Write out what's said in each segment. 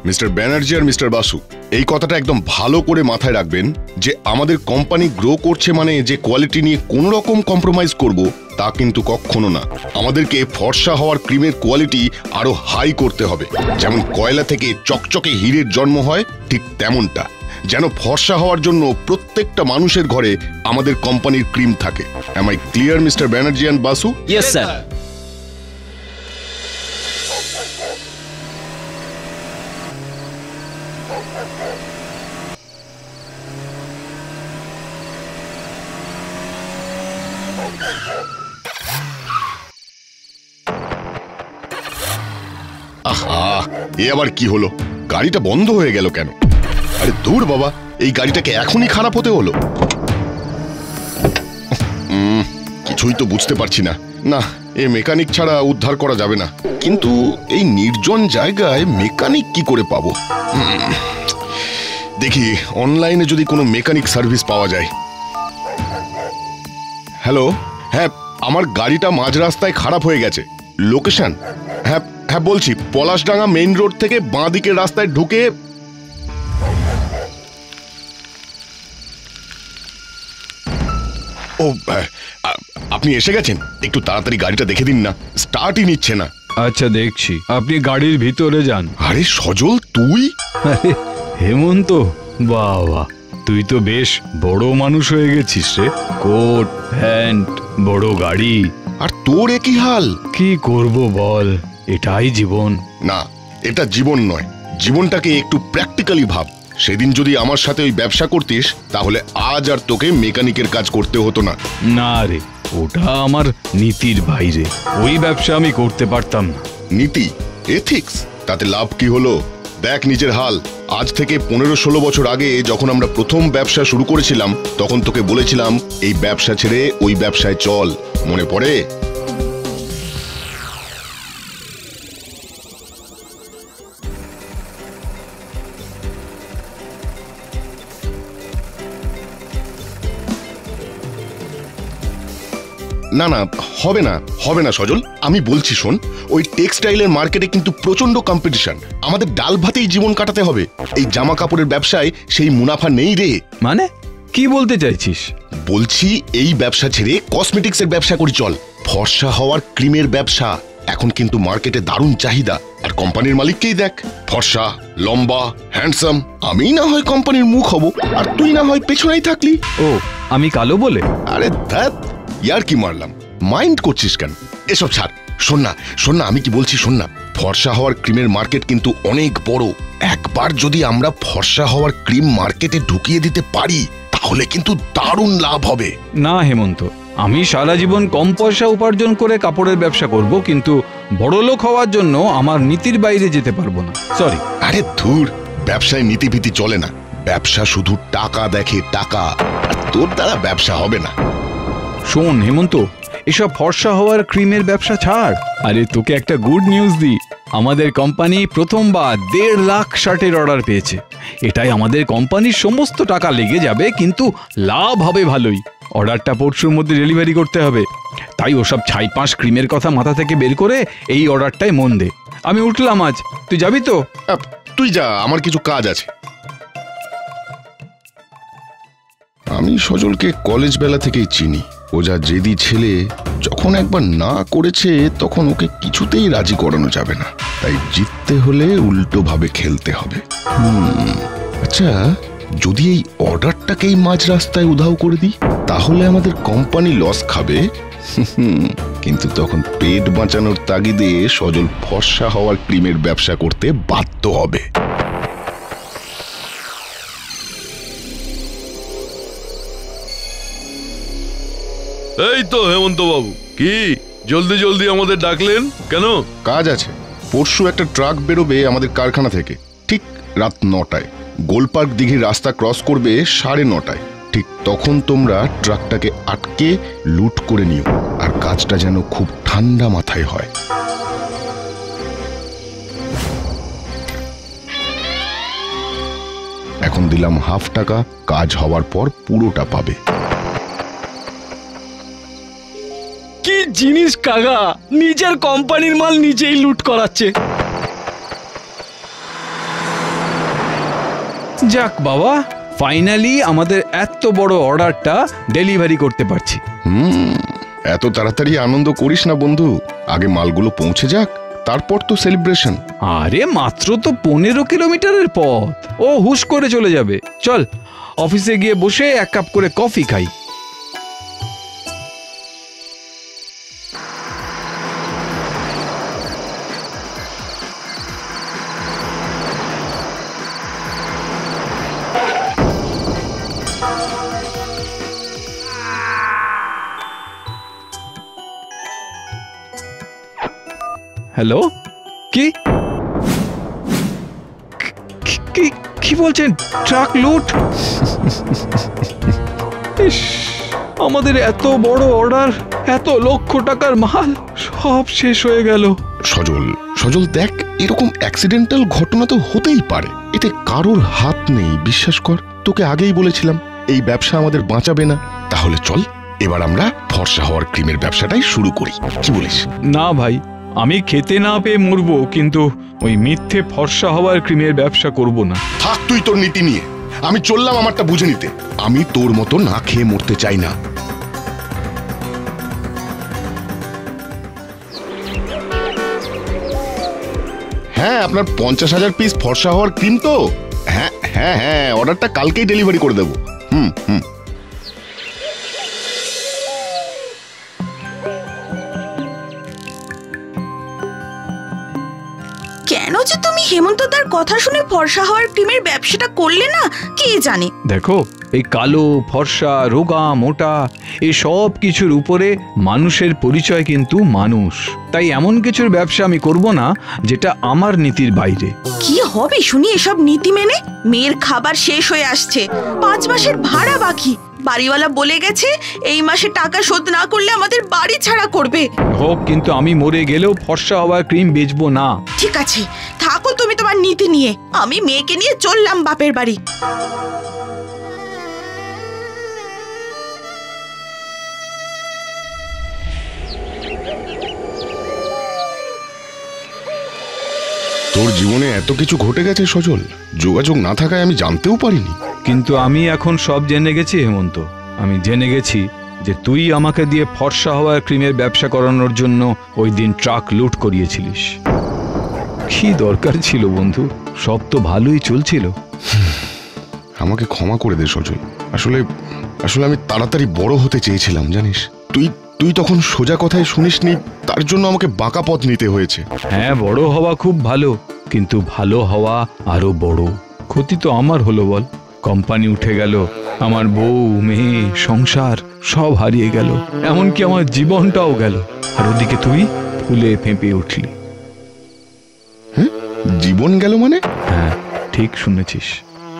Mister Banerjee আর mister Basu, এই কথাটা একদম ভালো করে মাথায় রাখবেন যে আমাদের কোম্পানি গ্রো করছে মানে যে কোয়ালিটি নিয়ে কোনো রকম কম্প্রোমাইজ করব তা কিন্তু কখনো না। আমাদেরকে ফর্সা হওয়ার ক্রিমের কোয়ালিটি আরো হাই করতে হবে। যেমন কয়লা থেকে চকচকে হীরের জন্ম হয়, ঠিক তেমনটা যেন ফর্সা হওয়ার জন্য প্রত্যেকটা মানুষের ঘরে আমাদের কোম্পানির ক্রিম থাকে। Am I clear mister Banerjee and Basu? Yes sir. আহা, এ আবার কি হলো? গাড়িটা বন্ধ হয়ে গেল কেন? আরে দূর বাবা, এই গাড়িটাকে এখনই খারাপ হতে হলো? কিছুই তো বুঝতে পারছি না। না, এ মেকানিক ছাড়া উদ্ধার করা যাবে না। কিন্তু এই নির্জন জায়গায় মেকানিক কি করে পাবো? দেখি অনলাইনে যদি কোনো মেকানিক সার্ভিস পাওয়া যায়। হ্যালো, হ্যাঁ, আমার গাড়িটা মাঝ রাস্তায় খারাপ হয়ে গেছে। লোকেশন? হ্যাঁ হ্যাঁ বলছি, পলাশডাঙ্গা মেইন রোড থেকে বাঁ দিকের রাস্তায় ঢুকে। ও, আপনি এসে গেছেন? একটু তাড়াতাড়ি গাড়িটা দেখে দিন না, স্টার্টই নিচ্ছে না। আচ্ছা দেখছি, আপনি গাড়ির ভিতরে যান। আরে সজল, তুই? আরে হেমন্ত, বাবা তুই তো বেশ বড় মানুষ হয়ে গেছিস রে। কোট প্যান্ট, বড় গাড়ি, আর তোর একই হাল। কি করব বল, এটাই জীবন। না, এটা জীবন নয়। জীবনটাকে একটু প্র্যাকটিক্যালি ভাব। সেদিন যদি আমার সাথে ওই ব্যবসা করতিস তাহলে আজ আর তোকে মেকানিকের কাজ করতে হতো না। না রে, ওটা আমার নীতির বাইরে। ওই ব্যবসা আমি করতে পারতাম না। নীতি, এথিক্স, তাতে লাভ কি হলো? দেখ নিজের হাল। আজ থেকে 15-16 বছর আগে যখন আমরা প্রথম ব্যবসা শুরু করেছিলাম তখন তোকে বলেছিলাম এই ব্যবসা ছেড়ে ওই ব্যবসায় চল, মনে পড়ে? না না, হবে না, হবে না সজল। আমি বলছি শোন, ওই টেক্সটাইলের মার্কেটে কিন্তু প্রচন্ড কম্পিটিশন। আমাদের ডাল ভাতেই জীবন কাটাতে হবে। এই জামা কাপড়ের ব্যবসায় সেই মুনাফা নেই রে। মানে কি বলতে চাইছিস? বলছি এই ব্যবসা ছেড়ে কসমেটিক্সের ব্যবসা করি চল। ফর্সা হওয়ার ক্রিমের ব্যবসা এখন কিন্তু মার্কেটে দারুণ চাহিদা। আর কোম্পানির মালিককেই দেখ, ফর্সা, লম্বা, হ্যান্ডসাম। আমি না হয় কোম্পানির মুখ হব আর তুই না হয় পেছনেই থাকলি। ও, আমি কালো বলে? আরে ধ্যাৎ, ইয়ার কি মারলাম, মাইন্ড করছিস কেন? এসব ছাড়। শোন না শোন না, আমি কি বলছি শোন না। ফর্সা হওয়ার ক্রিমের মার্কেট কিন্তু অনেক বড়। একবার যদি আমরা ফর্সা হওয়ার ক্রিম মার্কেটে ঢুকিয়ে দিতে পারি তাহলে কিন্তু দারুণ লাভ হবে। না হেমন্ত, আমি সারা জীবন কম পয়সা উপার্জন করে কাপড়ের ব্যবসা করব, কিন্তু বড়লোক হওয়ার জন্য আমার নীতির বাইরে যেতে পারবো না। সরি। আরে ধুর, ব্যবসায় নীতিভীতি চলে না। ব্যবসা শুধু টাকা দেখে, টাকা। আর তোর দ্বারা ব্যবসা হবে না। শোন হেমন্ত, এসব ফর্সা হওয়ার ক্রিমের ব্যবসা ছাড়। আরে তোকে একটা গুড নিউজ দিই, আমাদের কোম্পানি প্রথমবার 1.5 লাখ শার্টের অর্ডার পেয়েছে। এটাই আমাদের কোম্পানির সমস্ত টাকা লেগে যাবে, কিন্তু লাভ হবে ভালোই। অর্ডারটা পরশুর মধ্যে ডেলিভারি করতে হবে। তাই ওসব ছাইপাঁশ ক্রিমের কথা মাথা থেকে বের করে এই অর্ডারটাই মন দে। আমি উঠলাম আজ, তুই যাবি তো? তুই যা, আমার কিছু কাজ আছে। আমি সজলকে কলেজ বেলা থেকেই চিনি। ও যা জেদি ছেলে, যখন একবার না করেছে তখন ওকে কিছুতেই রাজি করানো যাবে না। তাই জিততে হলে উল্টো ভাবে খেলতে হবে। আচ্ছা, যদি এই অর্ডারটাকেই মাঝ রাস্তায় উধাও করে দিই তাহলে আমাদের কোম্পানি লস খাবে। কিন্তু তখন পেট বাঁচানোর তাগিদে সজল ফর্সা হওয়ার ক্রিমের ব্যবসা করতে বাধ্য হবে। এই তো হেমন্ত বাবু, কি জলদি জলদি আমাদের ডাকলেন কেন? কাজ আছে। পরশু একটা ট্রাক বেরোবে আমাদের কারখানা থেকে ঠিক রাত 9টায়। গোলপার্ক দিঘির রাস্তা ক্রস করবে 9:30টায়। ঠিক তখন তোমরা ট্রাকটাকে আটকে লুট করে নিও। আর কাজটা যেন খুব ঠান্ডা মাথায় হয়। এখন দিলাম হাফ টাকা, কাজ হওয়ার পর পুরোটা পাবে। কি জিনিস কাকা, নিজের কোম্পানির মাল নিজেই লুট করাচ্ছে। যাক বাবা, ফাইনালি আমাদের এত বড় অর্ডারটা ডেলিভারি করতে পারছি। এত তাড়াতাড়ি আনন্দ করিস না বন্ধু, আগে মালগুলো পৌঁছে যাক, তারপর তো সেলিব্রেশন। আরে মাত্র তো 15 কিলোমিটারের পথ, ও হুশ করে চলে যাবে। চল অফিসে গিয়ে বসে 1 কাপ করে কফি খাই। হ্যালো, কি কি কি বলছেন? ট্রাক লুট? ইস, আমাদের এত বড় অর্ডার, এত লক্ষ টাকার মাল সব শেষ হয়ে গেল। সজল সজল দেখ, এরকম অ্যাক্সিডেন্টাল ঘটনা তো হতেই পারে, এতে কারোর হাত নেই, বিশ্বাস কর। তোকে আগেই বলেছিলাম এই ব্যবসা আমাদের বাঁচাবে না। তাহলে চল এবার আমরা ফর্সা হওয়ার ক্রিমের ব্যবসাটাই শুরু করি, কি বলিস? না ভাই, আমি খেতে না পেয়ে মরবো, কিন্তু ওই মিথ্যে ফর্সা হওয়ার ক্রিমের ব্যবসা করব না। থাক তুই তোর নীতি নিয়ে, আমি চললাম আমারটা বুঝে নিতে। আমি তোর মতো না খেয়ে মরতে চাই না। হ্যাঁ, আপনার 50,000 পিস ফর্সা হওয়ার ক্রিম তো? হ্যাঁ হ্যাঁ হ্যাঁ, অর্ডারটা কালকেই ডেলিভারি করে দেবো। হুম। কেন যে তুমি হেমন্তদার কথা শুনে ফর্সা হওয়ার ক্রিমের ব্যবসাটা করলে না, কে জানে। দেখো, এই কালো, ফর্সা, রোগা, মোটা, এই সব কিছুর উপরে মানুষের পরিচয় কিন্তু মানুষ। তাই এমন কিছুর ব্যবসা আমি করব না যেটা আমার নীতির বাইরে। কি হবে শুনি এসব নীতি মেনে? মেয়ের খাবার শেষ হয়ে আসছে, 5 মাসের ভাড়া বাকি। বাড়িওয়ালা বলে গেছে এই মাসে টাকা শোধ না করলে আমাদের বাড়ি ছাড়া করবে। হোক, কিন্তু আমি মরে গেলেও ফর্সা হওয়ার ক্রিম বেচবো না। ঠিক আছে, থাকো তুমি তোমার নীতি নিয়ে, আমি মেয়েকে নিয়ে চললাম বাপের বাড়ি। তোর জীবনে এত কিছু ঘটে গেছে সজল, যোগাযোগ না থাকায় আমি জানতেও পারিনি। কিন্তু আমি এখন সব জেনে গেছি হেমন্ত। আমি জেনে গেছি যে তুই আমাকে দিয়ে ফর্সা হওয়ার ক্রিমের ব্যবসা করানোর জন্য ওই দিন ট্রাক লুট করিয়েছিলিস। কি দরকার ছিল বন্ধু? সব তো ভালোই চলছিল। আমাকে ক্ষমা করে দে সজল, আসলে আসলে আমি তাড়াতাড়ি বড় হতে চেয়েছিলাম, জানিস। তুই তখন সোজা কথায় শুনিসনি, তার জন্য আমাকে বাঁকা পথ নিতে হয়েছে। হ্যাঁ, বড় হওয়া খুব ভালো, কিন্তু ভালো হওয়া আরো বড়। ক্ষতি তো আমার হলো বল। কোম্পানি উঠে গেল, আমার বউ, মেয়ে, সংসার সব হারিয়ে গেল, এমনকি আমার জীবনটাও গেল। আর ওদিকে তুই ফুলে ফেঁপে উঠলি। জীবন গেল মানে? হ্যাঁ, ঠিক শুনেছিস।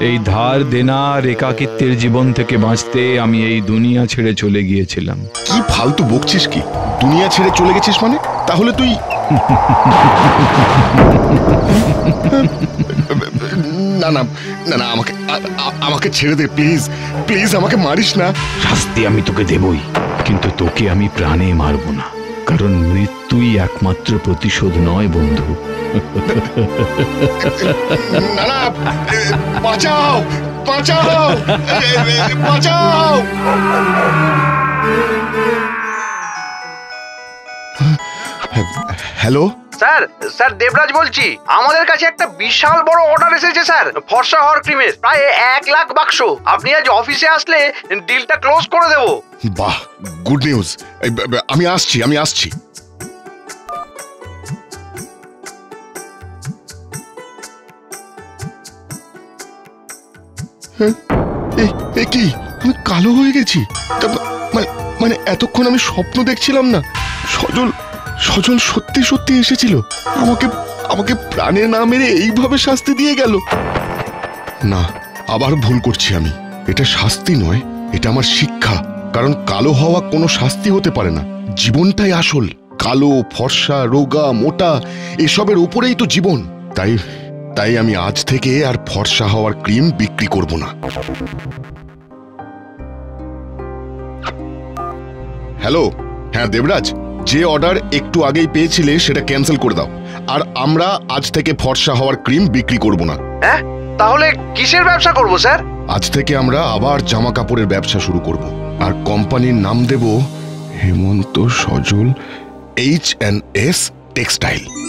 এই ধার দেনার একাকিত্বের জীবন থেকে বাঁচতে আমি এই দুনিয়া ছেড়ে চলে গিয়েছিলাম। কি ফালতু বকছিস? কি দুনিয়া ছেড়ে চলে গেছিস মানে? তাহলে তুই না না না না, আমাকে ছেড়ে দে প্লিজ, প্লিজ আমাকে মারিস না। শাস্তি আমি তোকে দেবই, কিন্তু তোকে আমি প্রাণে মারব না, কারণ মৃত্যুই একমাত্র প্রতিশোধ নয় বন্ধু। না না, বাঁচাও বাঁচাও বাঁচাও। হ্যালো স্যার দেবরাজ বলছি। আমাদের কাছে একটা বিশাল বড় অর্ডার এসেছে স্যার, ফর্সা হওয়ার ক্রিমের, প্রায় 1 লাখ বাক্স। আপনি আজ অফিসে আসলে ডিলটা ক্লোজ করে দেব। বাহ, গুড নিউজ। আমি আসছি। কি আমি কালো হয়ে গেছি? মানে এতক্ষণ আমি স্বপ্ন দেখছিলাম না? সজল সত্যি সত্যি এসেছিল, আমাকে প্রাণে না মেরে এইভাবে শাস্তি দিয়ে গেল। না, আবার ভুল করছি আমি। এটা শাস্তি নয়, এটা আমার শিক্ষা। কারণ কালো হওয়া কোনো শাস্তি হতে পারে না, জীবনটাই আসল। কালো, ফর্সা, রোগা, মোটা এসবের উপরেই তো জীবন। তাই আমি আজ থেকে আর ফর্সা হওয়ার ক্রিম বিক্রি করব না। হ্যালো, হ্যাঁ দেবরাজ, যে অর্ডার একটু আগেই পেয়েছিলে সেটা ক্যান্সেল করে দাও। আর আমরা আজ থেকে ফর্সা হওয়ার ক্রিম বিক্রি করব না। হ্যাঁ, তাহলে কিসের ব্যবসা করব স্যার? আজ থেকে আমরা আবার জামা কাপড়ের ব্যবসা শুরু করব, আর কোম্পানির নাম দেব হেমন্ত সজল H&S টেক্সটাইল।